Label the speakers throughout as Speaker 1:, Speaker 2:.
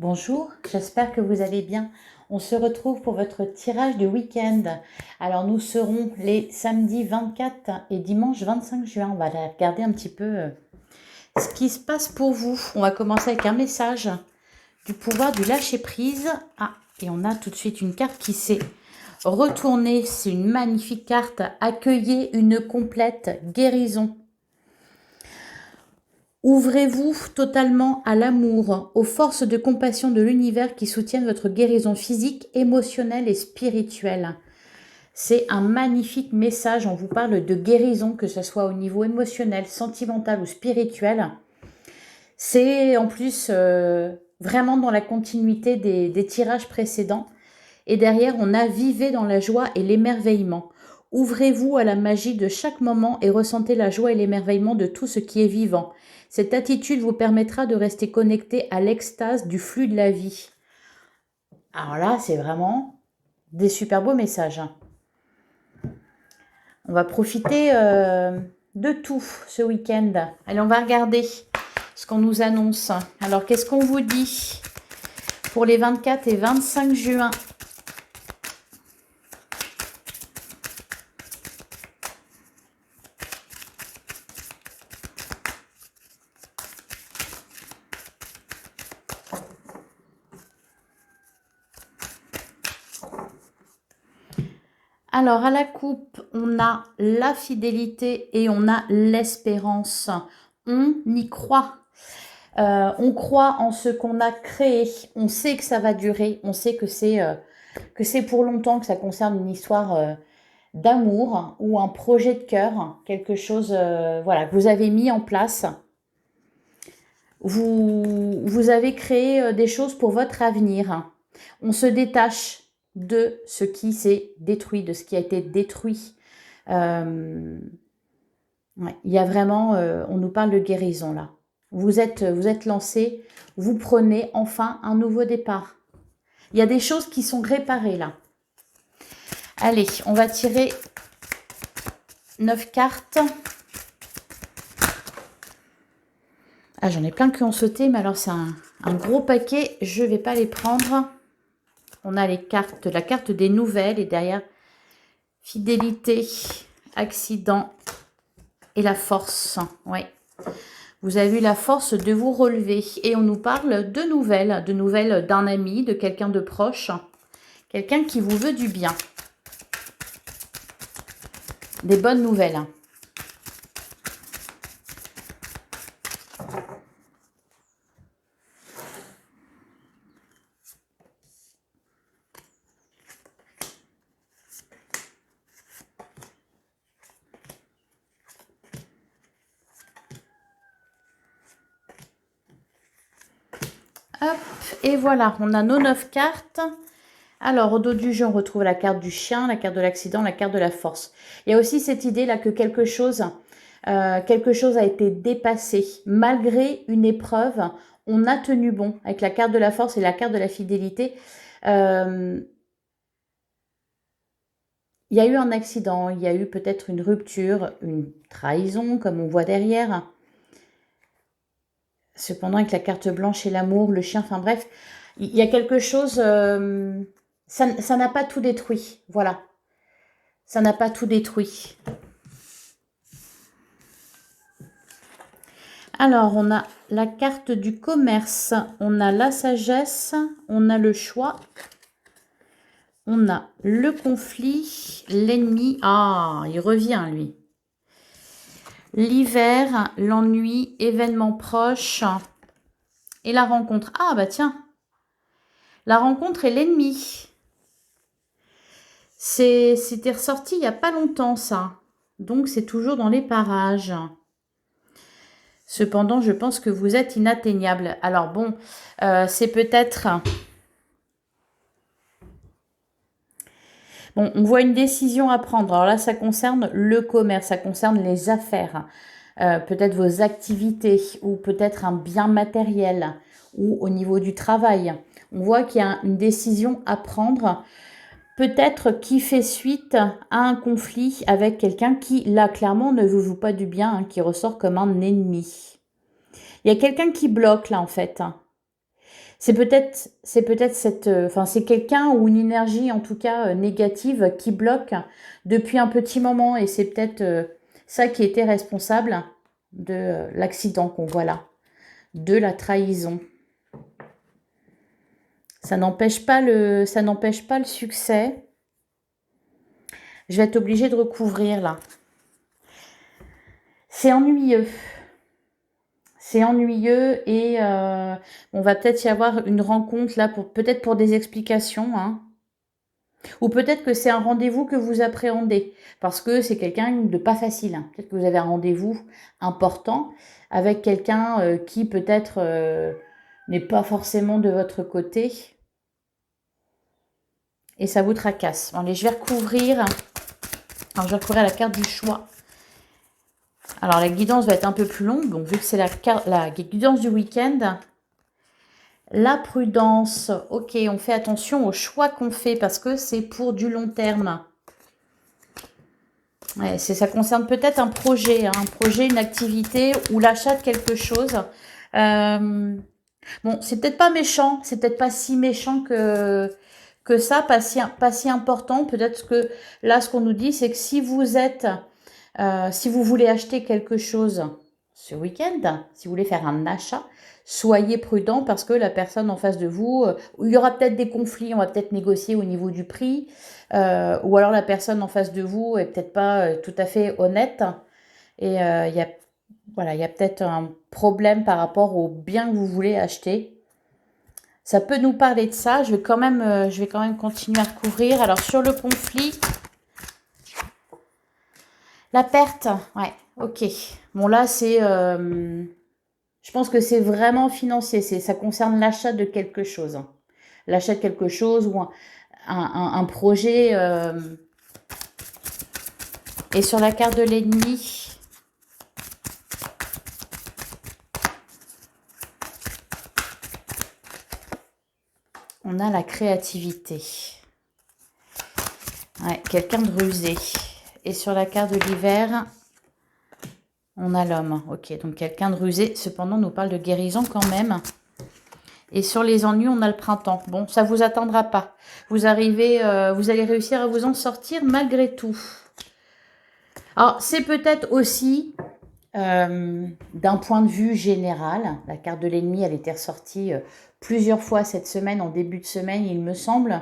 Speaker 1: Bonjour, j'espère que vous allez bien. On se retrouve pour votre tirage de week-end. Alors nous serons les samedis 24 et dimanche 25 juin. On va aller regarder un petit peu ce qui se passe pour vous. On va commencer avec un message du pouvoir du lâcher-prise. Ah, et on a tout de suite une carte qui s'est retournée. C'est une magnifique carte. Accueillez une complète guérison. Ouvrez-vous totalement à l'amour, aux forces de compassion de l'univers qui soutiennent votre guérison physique, émotionnelle et spirituelle. C'est un magnifique message, on vous parle de guérison, que ce soit au niveau émotionnel, sentimental ou spirituel. C'est en plus vraiment dans la continuité des tirages précédents. Et derrière, on a vivez dans la joie et l'émerveillement. Ouvrez-vous à la magie de chaque moment et ressentez la joie et l'émerveillement de tout ce qui est vivant. Cette attitude vous permettra de rester connecté à l'extase du flux de la vie. Alors là, c'est vraiment des super beaux messages. On va profiter de tout ce week-end. Allez, on va regarder ce qu'on nous annonce. Alors, qu'est-ce qu'on vous dit pour les 24 et 25 juin ? Alors, à la coupe, on a la fidélité et on a l'espérance. On y croit. On croit en ce qu'on a créé. On sait que ça va durer. On sait que c'est pour longtemps, que ça concerne une histoire d'amour ou un projet de cœur. Quelque chose voilà, que vous avez mis en place. Vous avez créé des choses pour votre avenir. On se détache de ce qui s'est détruit, de ce qui a été détruit. Ouais, il y a vraiment, on nous parle de guérison là. Vous êtes lancé, vous prenez enfin un nouveau départ. Il y a des choses qui sont réparées là. Allez, on va tirer 9 cartes. Ah, j'en ai plein qui ont sauté, mais alors c'est un gros paquet, je ne vais pas les prendre. On a les cartes, la carte des nouvelles et derrière fidélité, accident et la force. Ouais. Vous avez eu la force de vous relever et on nous parle de nouvelles d'un ami, de quelqu'un de proche, quelqu'un qui vous veut du bien. Des bonnes nouvelles. Hop, et voilà, on a nos 9 cartes. Alors, au dos du jeu, on retrouve la carte du chien, la carte de l'accident, la carte de la force. Il y a aussi cette idée-là que quelque chose a été dépassé. Malgré une épreuve, on a tenu bon avec la carte de la force et la carte de la fidélité. Il y a eu un accident, il y a eu peut-être une rupture, une trahison, comme on voit derrière. Cependant, avec la carte blanche et l'amour, le chien, enfin bref, il y a quelque chose... ça n'a pas tout détruit, voilà. Ça n'a pas tout détruit. Alors, on a la carte du commerce, on a la sagesse, on a le choix, on a le conflit, l'ennemi. Ah, il revient, lui. L'hiver, l'ennui, événement proche et la rencontre. Ah, bah tiens, la rencontre et l'ennemi. C'était ressorti il n'y a pas longtemps, ça. Donc, c'est toujours dans les parages. Cependant, je pense que vous êtes inatteignable. Alors bon, c'est peut-être... Bon, on voit une décision à prendre. Alors là, ça concerne le commerce, ça concerne les affaires. Peut-être vos activités ou peut-être un bien matériel ou au niveau du travail. On voit qu'il y a une décision à prendre. Peut-être qui fait suite à un conflit avec quelqu'un qui, là, clairement, ne vous joue pas du bien, hein, qui ressort comme un ennemi. Il y a quelqu'un qui bloque, là, en fait. C'est peut-être cette, enfin c'est quelqu'un ou une énergie en tout cas négative qui bloque depuis un petit moment et c'est peut-être ça qui était responsable de l'accident qu'on voit là, de la trahison. Ça n'empêche pas le succès. Je vais être obligée de recouvrir là. C'est ennuyeux. C'est ennuyeux et on va peut-être y avoir une rencontre là peut-être pour des explications, hein. Ou peut-être que c'est un rendez-vous que vous appréhendez parce que c'est quelqu'un de pas facile, hein. Peut-être que vous avez un rendez-vous important avec quelqu'un qui peut-être n'est pas forcément de votre côté et ça vous tracasse. Bon, allez, je vais recouvrir. Alors, je vais recouvrir la carte du choix. Alors, la guidance va être un peu plus longue. Donc, vu que c'est la guidance du week-end, la prudence. Ok, on fait attention aux choix qu'on fait parce que c'est pour du long terme. Ouais, ça concerne peut-être un projet, une activité ou l'achat de quelque chose. Bon, c'est peut-être pas méchant, c'est peut-être pas si méchant que ça, pas si important. Peut-être que là, ce qu'on nous dit, c'est que si vous voulez acheter quelque chose ce week-end, si vous voulez faire un achat, soyez prudent parce que la personne en face de vous, il y aura peut-être des conflits, on va peut-être négocier au niveau du prix, ou alors la personne en face de vous est peut-être pas tout à fait honnête et il y a peut-être un problème par rapport au bien que vous voulez acheter. Ça peut nous parler de ça. Je vais quand même continuer à recouvrir. Alors sur le conflit, la perte, ouais, ok. Bon là c'est, je pense que c'est vraiment financier. Ça concerne l'achat de quelque chose, hein. L'achat de quelque chose ou un projet. Et sur la carte de l'ennemi, on a la créativité. Ouais, quelqu'un de rusé. Et sur la carte de l'hiver, on a l'homme. Ok, donc quelqu'un de rusé. Cependant, on nous parle de guérison quand même. Et sur les ennuis, on a le printemps. Bon, ça vous attendra pas. Vous allez réussir à vous en sortir malgré tout. Alors, c'est peut-être aussi, d'un point de vue général, la carte de l'ennemi, elle était ressortie plusieurs fois cette semaine, en début de semaine, il me semble.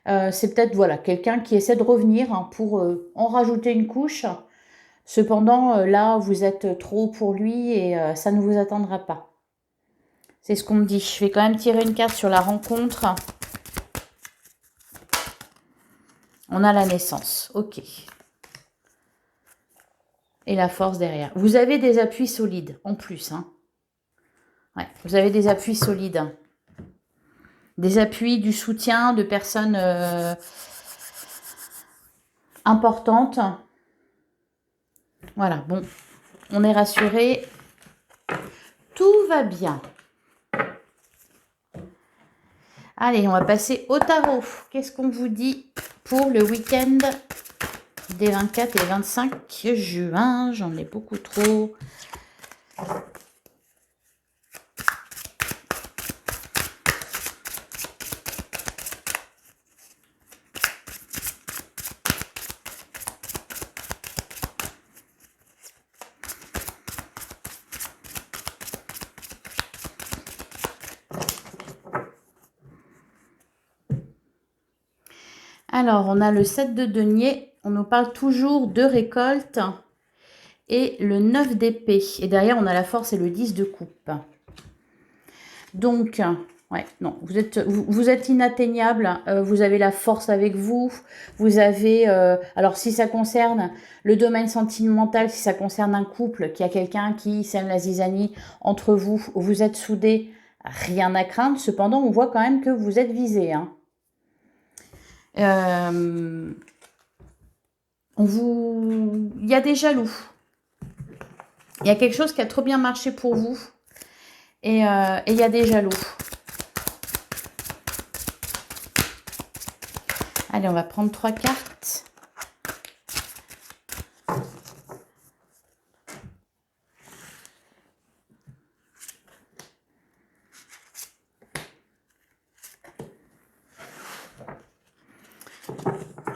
Speaker 1: C'est peut-être voilà, quelqu'un qui essaie de revenir, hein, pour en rajouter une couche. Cependant, là, vous êtes trop pour lui et ça ne vous attendra pas. C'est ce qu'on me dit. Je vais quand même tirer une carte sur la rencontre. On a la naissance. Ok. Et la force derrière. Vous avez des appuis solides en plus, hein. Ouais, vous avez des appuis solides. Des appuis, du soutien de personnes importantes. Voilà, bon. On est rassuré. Tout va bien. Allez, on va passer au tarot. Qu'est-ce qu'on vous dit pour le week-end des 24 et 25 juin? J'en ai beaucoup trop. Alors, on a le 7 de denier. On nous parle toujours de récolte. Et le 9 d'épée. Et derrière, on a la force et le 10 de coupe. Donc, ouais, non, vous êtes inatteignable. Vous avez la force avec vous. Vous avez, alors si ça concerne le domaine sentimental, si ça concerne un couple, qui a quelqu'un qui sème la zizanie entre vous, vous êtes soudés, rien à craindre. Cependant, on voit quand même que vous êtes visé, hein. Il y a des jaloux. Il y a quelque chose qui a trop bien marché pour vous. Et il y a des jaloux. Allez, on va prendre 3 cartes.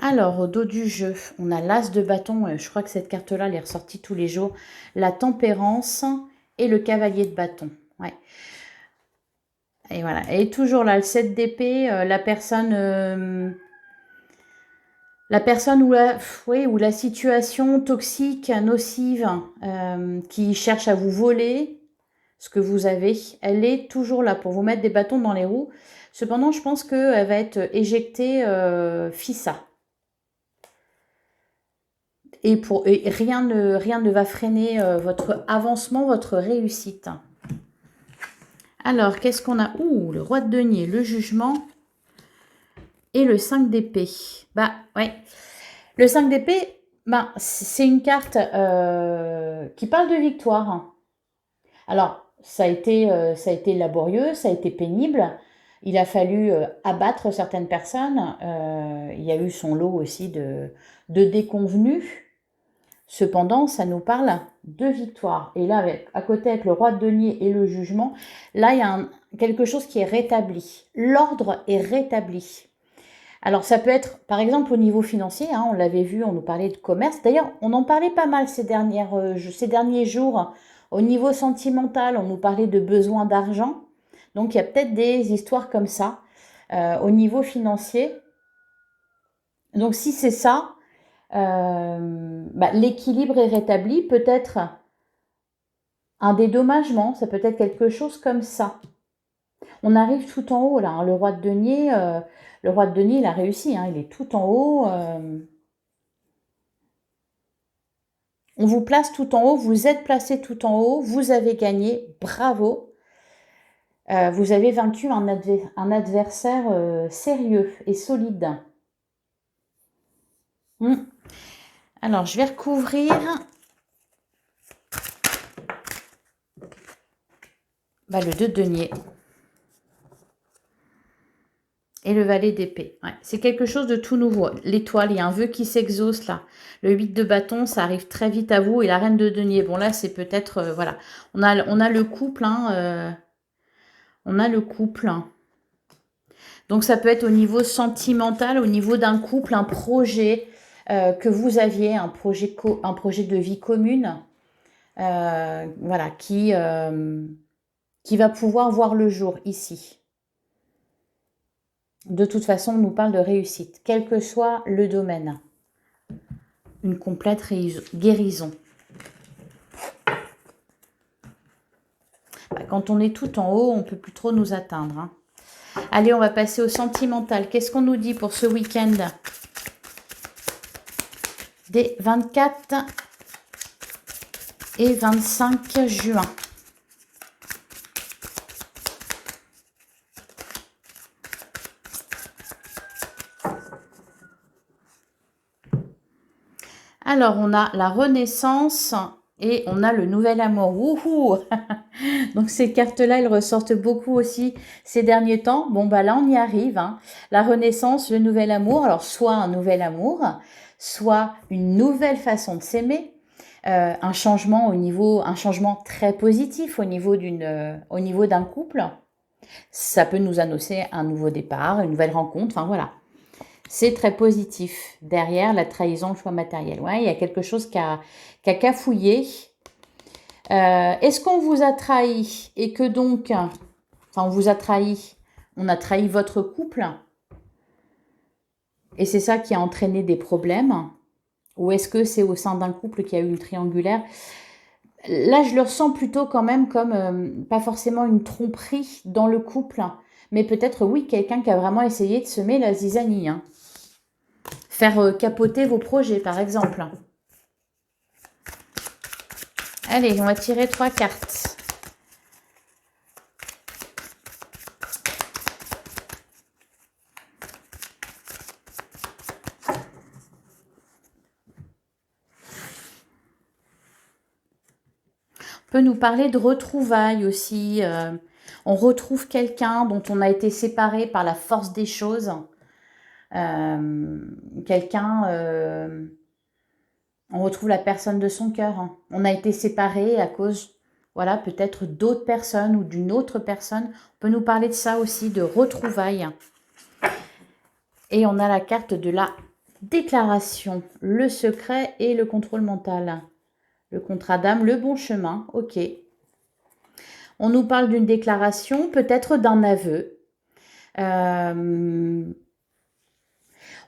Speaker 1: Alors, au dos du jeu, on a l'As de bâton. Je crois que cette carte-là, elle est ressortie tous les jours. La tempérance et le cavalier de bâton. Ouais. Et voilà. Et toujours là, le 7 d'épée, la personne ou la situation toxique, nocive, qui cherche à vous voler ce que vous avez, elle est toujours là pour vous mettre des bâtons dans les roues. Cependant, je pense qu'elle va être éjectée FISA. Et rien ne va freiner votre avancement, votre réussite. Alors, qu'est-ce qu'on a? Ouh, le roi de denier, le jugement et le 5 d'épée. Bah, ouais. Le 5 d'épée, bah, c'est une carte qui parle de victoire. Alors, ça a été laborieux, ça a été pénible. Il a fallu abattre certaines personnes. Il y a eu son lot aussi de déconvenus. Cependant, ça nous parle de victoire. Et là, à côté, avec le roi de denier et le jugement, là, il y a quelque chose qui est rétabli. L'ordre est rétabli. Alors, ça peut être, par exemple, au niveau financier, hein, on l'avait vu, on nous parlait de commerce. D'ailleurs, on en parlait pas mal ces derniers jours. Au niveau sentimental, on nous parlait de besoin d'argent. Donc, il y a peut-être des histoires comme ça au niveau financier. Donc, si c'est ça, l'équilibre est rétabli. Peut-être un dédommagement, ça peut être quelque chose comme ça. On arrive tout en haut, là. Hein, le roi de denier, il a réussi. Hein, il est tout en haut. On vous place tout en haut. Vous êtes placé tout en haut. Vous avez gagné. Bravo. Vous avez vaincu un adversaire sérieux et solide. Alors, je vais recouvrir le 2 de denier. Et le valet d'épée. Ouais, c'est quelque chose de tout nouveau. L'étoile, il y a un vœu qui s'exauce là. Le 8 de bâton, ça arrive très vite à vous. Et la reine de denier, bon là, c'est peut-être... voilà. On a le couple. On a le couple. Donc ça peut être au niveau sentimental, au niveau d'un couple, un projet que vous aviez, un projet de vie commune. Voilà, qui va pouvoir voir le jour ici. De toute façon, on nous parle de réussite, quel que soit le domaine. Une complète guérison. Quand on est tout en haut, on ne peut plus trop nous atteindre. Hein. Allez, on va passer au sentimental. Qu'est-ce qu'on nous dit pour ce week-end des 24 et 25 juin. Alors, on a la renaissance et on a le nouvel amour. Wouhou. Donc, ces cartes-là, elles ressortent beaucoup aussi ces derniers temps. Bon, là, on y arrive. Hein. La renaissance, le nouvel amour. Alors, soit un nouvel amour, soit une nouvelle façon de s'aimer. Un changement un changement très positif au niveau d'un couple. Ça peut nous annoncer un nouveau départ, une nouvelle rencontre. Enfin, voilà. C'est très positif. Derrière la trahison, le choix matériel. Ouais, il y a quelque chose qui a cafouillé. Est-ce qu'on vous a trahi et que donc, on vous a trahi, on a trahi votre couple et c'est ça qui a entraîné des problèmes? Ou est-ce que c'est au sein d'un couple qui a eu une triangulaire? Là, je le ressens plutôt quand même comme pas forcément une tromperie dans le couple, mais peut-être, oui, quelqu'un qui a vraiment essayé de semer la zizanie. Hein. Faire capoter vos projets, par exemple. Allez, on va tirer 3 cartes. On peut nous parler de retrouvailles aussi. On retrouve quelqu'un dont on a été séparé par la force des choses. Quelqu'un... on retrouve la personne de son cœur. Hein. On a été séparés à cause, voilà, peut-être d'autres personnes ou d'une autre personne. On peut nous parler de ça aussi, de retrouvailles. Et on a la carte de la déclaration, le secret et le contrôle mental. Le contrat d'âme, le bon chemin, ok. On nous parle d'une déclaration, peut-être d'un aveu.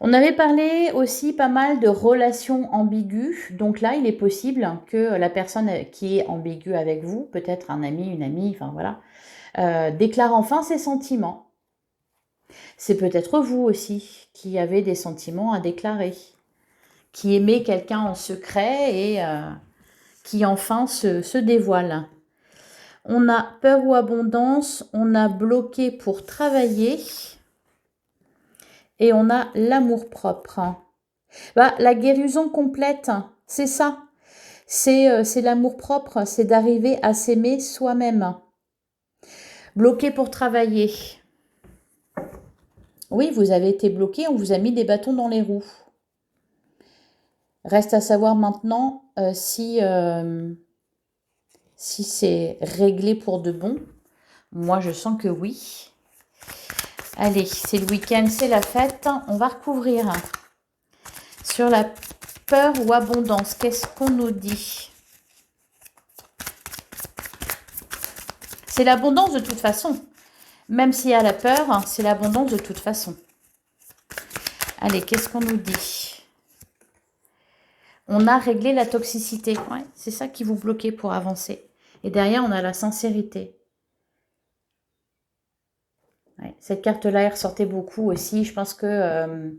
Speaker 1: On avait parlé aussi pas mal de relations ambiguës. Donc là, il est possible que la personne qui est ambiguë avec vous, peut-être un ami, une amie, enfin voilà, déclare enfin ses sentiments. C'est peut-être vous aussi qui avez des sentiments à déclarer, qui aimez quelqu'un en secret et qui enfin se dévoile. On a peur ou abondance, on a bloqué pour travailler et on a l'amour-propre. Bah, la guérison complète, c'est ça. C'est l'amour-propre, c'est d'arriver à s'aimer soi-même. Bloqué pour travailler. Oui, vous avez été bloqué, on vous a mis des bâtons dans les roues. Reste à savoir maintenant si c'est réglé pour de bon. Moi, je sens que oui. Allez, c'est le week-end, c'est la fête. On va recouvrir sur la peur ou abondance. Qu'est-ce qu'on nous dit? C'est l'abondance de toute façon. Même s'il y a la peur, c'est l'abondance de toute façon. Allez, qu'est-ce qu'on nous dit? On a réglé la toxicité. Ouais, c'est ça qui vous bloquait pour avancer. Et derrière, on a la sincérité. Ouais, cette carte-là, elle ressortait beaucoup aussi. Je pense que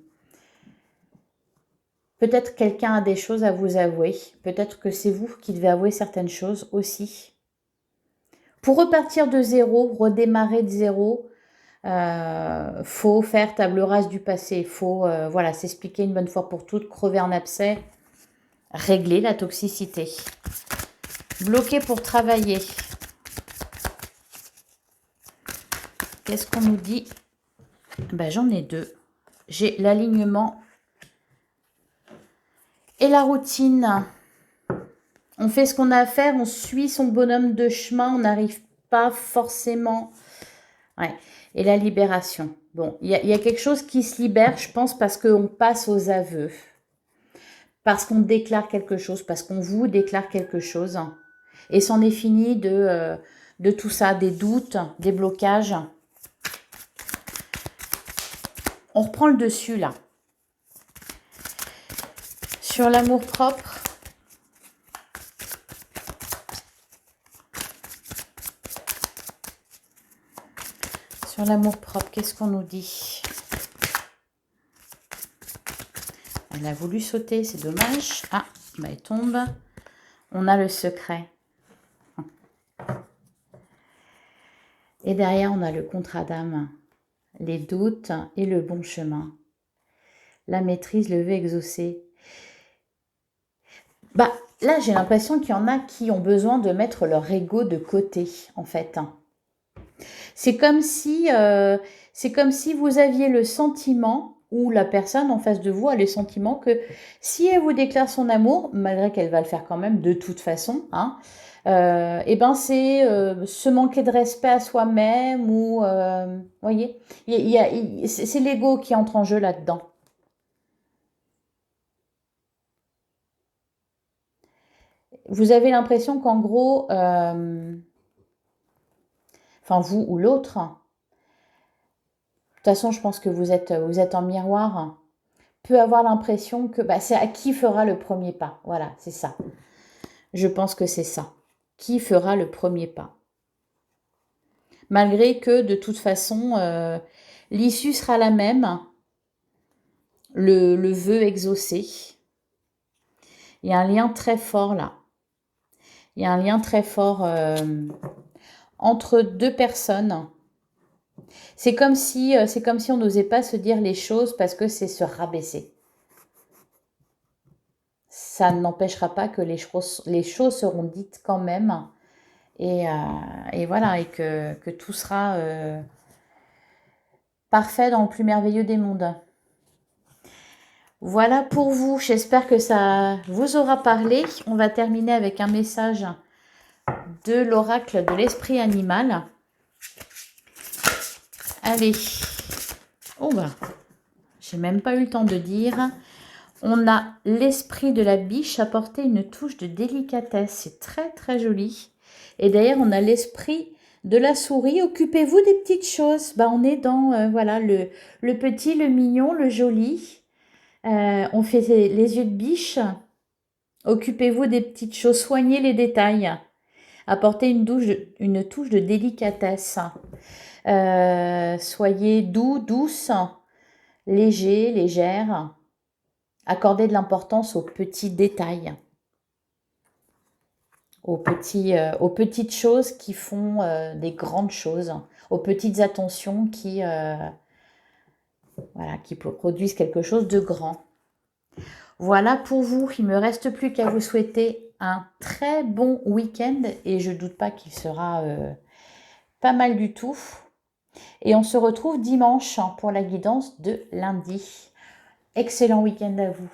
Speaker 1: peut-être quelqu'un a des choses à vous avouer. Peut-être que c'est vous qui devez avouer certaines choses aussi. Pour repartir de zéro, redémarrer de zéro, faut faire table rase du passé. Faut voilà, s'expliquer une bonne fois pour toutes, crever un abcès, régler la toxicité. Bloqué pour travailler. Qu'est-ce qu'on nous dit? Ben, j'en ai deux. J'ai l'alignement et la routine. On fait ce qu'on a à faire, on suit son bonhomme de chemin, on n'arrive pas forcément. Ouais. Et la libération. Bon, il y a quelque chose qui se libère, je pense, parce qu'on passe aux aveux. Parce qu'on déclare quelque chose, parce qu'on vous déclare quelque chose. Et c'en est fini de tout ça, des doutes, des blocages. On reprend le dessus, là. Sur l'amour-propre. Sur l'amour-propre, qu'est-ce qu'on nous dit? Elle a voulu sauter, c'est dommage. Ah, bah elle tombe. On a le secret. Et derrière, on a le contrat d'âme. Les doutes et le bon chemin. La maîtrise, le vœu exaucé. Bah, là, j'ai l'impression qu'il y en a qui ont besoin de mettre leur ego de côté, en fait. C'est comme si vous aviez le sentiment, ou la personne en face de vous a le sentiment que si elle vous déclare son amour, malgré qu'elle va le faire quand même de toute façon, hein, et ben c'est se manquer de respect à soi-même ou, voyez, c'est l'ego qui entre en jeu là-dedans. Vous avez l'impression qu'en gros, enfin vous ou l'autre, de toute façon je pense que vous êtes en miroir, peut avoir l'impression que bah, c'est à qui fera le premier pas. Voilà, c'est ça. Je pense que c'est ça. Qui fera le premier pas? Malgré que de toute façon, l'issue sera la même, le vœu exaucé. Il y a un lien très fort là. Il y a un lien très fort entre deux personnes. C'est comme si on n'osait pas se dire les choses parce que c'est se rabaisser. Ça n'empêchera pas que les choses seront dites quand même. Et voilà, et que tout sera parfait dans le plus merveilleux des mondes. Voilà pour vous. J'espère que ça vous aura parlé. On va terminer avec un message de l'oracle de l'esprit animal. Allez. Oh bah, j'ai même pas eu le temps de dire. On a l'esprit de la biche apporter une touche de délicatesse. C'est très très joli. Et d'ailleurs, on a l'esprit de la souris. Occupez-vous des petites choses. Bah, on est dans voilà, le petit, le mignon, le joli. On fait les yeux de biche. Occupez-vous des petites choses. Soignez les détails. Apportez une touche de délicatesse. Soyez doux, douce, léger, légère. Accordez de l'importance aux petits détails, aux petites choses qui font des grandes choses, aux petites attentions voilà, qui produisent quelque chose de grand. Voilà pour vous. Il ne me reste plus qu'à vous souhaiter un très bon week-end et je ne doute pas qu'il sera pas mal du tout. Et on se retrouve dimanche pour la guidance de lundi. Excellent week-end à vous.